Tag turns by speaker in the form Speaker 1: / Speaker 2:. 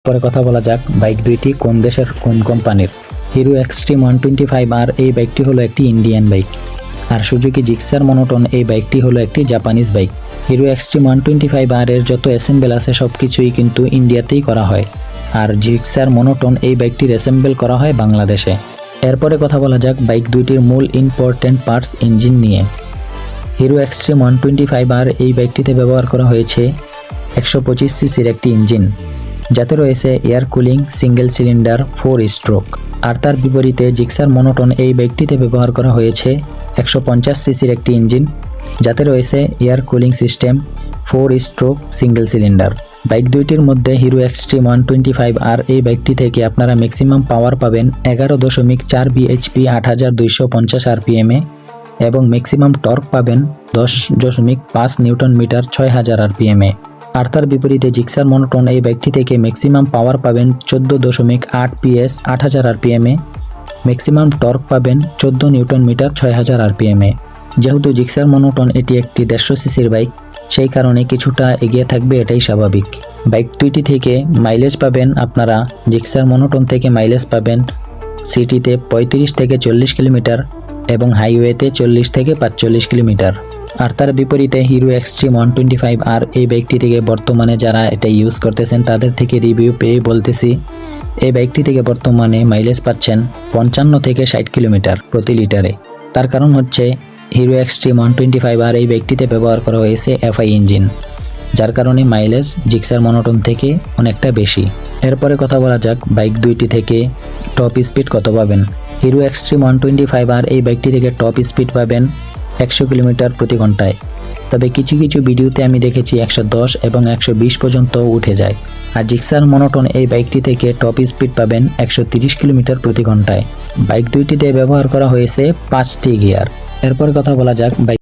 Speaker 1: পরে কথা বলা যাক বাইক দুইটি কোন দেশের কোন কোম্পানির। হিরো এক্সট্রিম 125R এই বাইকটি হলো একটি ইন্ডিয়ান বাইক, আর সুজুকি জিক্সার মনোটন এই বাইকটি হলো একটি Japanese bike. Hero extreme 125R এর যত অ্যাসেম্বল আছে সব কিছুই কিন্তু ইন্ডিয়াতেই করা হয়, আর জিক্সার মনোটন এই বাইকটির অ্যাসেম্বল করা হয় বাংলাদেশে। এরপরে কথা বলা যাক বাইক দুইটির মূল ইম্পর্টেন্ট পার্টস ইঞ্জিন নিয়ে। হিরো এক্সট্রিম 125R এই বাইকটিতে ব্যবহার করা হয়েছে 125 সিসির একটি ইঞ্জিন, যাতে রয়েছে air cooling single cylinder 4 stroke. আর তার বিপরীতে জিক্সার মনোটন এই বাইকটিতে ব্যবহার করা হয়েছে 150 সিসির একটি ইঞ্জিন, যাতে রয়েছে air cooling system 4 stroke single cylinder. Bike দুইটির মধ্যে হিরো এক্সট্রিম 125R এই বাইকটি থেকে আপনারা ম্যাক্সিমাম পাওয়ার পাবেন 11.4 bhp 8250 rpm এবং ম্যাক্সিমাম টর্ক পাবেন 10.5 নিউটন মিটার 6000 rpm। আর তার বিপরীতে জিক্সার মনোটন এই বাইকটি থেকে ম্যাক্সিমাম পাওয়ার পাবেন 14.8 PS 8000 rpm, ম্যাক্সিমাম টর্ক পাবেন 14 নিউটন মিটার 6000 rpm। যেহেতু জিক্সার মনোটন এটি একটি 150 সিসির বাইক, সেই কারণে কিছুটা এগিয়ে থাকবে, এটাই স্বাভাবিক। বাইক দুইটি থেকে মাইলেজ পাবেন আপনারা জিক্সার মনোটন থেকে মাইলেজ পাবেন সিটিতে 35 থেকে 40 কিলোমিটার এবং হাইওয়েতে 40 থেকে 45 কিলোমিটার। আর তার বিপরীতে হিরো এক্সট্রিম 125R এই বাইকটি থেকে বর্তমানে যারা এটা ইউজ করতেছেন তাদের থেকে রিভিউ পেয়ে বলতেছি, এই বাইকটি থেকে বর্তমানে মাইলেজ পাচ্ছেন 55 থেকে 60 কিলোমিটার প্রতি লিটারে। তার কারণ হচ্ছে হিরো এক্সট্রিম 125R এই বাইকটিতে ব্যবহার করা হয়েছে FI ইঞ্জিন, যার কারণে মাইলেজ জিক্সার মনোটন থেকে অনেকটা বেশি। এরপরে কথা বলা যাক বাইক দুইটি থেকে টপ স্পিড কত পাবেন। হিরো এক্সট্রিম 125R এই বাইকটি থেকে টপ স্পিড পাবেন 100 কিলোমিটার প্রতি ঘন্টায়, তবে কিছু কিছু ভিডিওতে আমি দেখেছি 110 এবং 120 পর্যন্ত উঠে যায়। আর জিক্সার মনোটন এই বাইকটি থেকে টপ স্পিড পাবেন 130 কিলোমিটার প্রতি ঘন্টায়। বাইক দুইটিতে ব্যবহার করা হয়েছে 5টি গিয়ার। এরপর কথা বলা যাক বাইক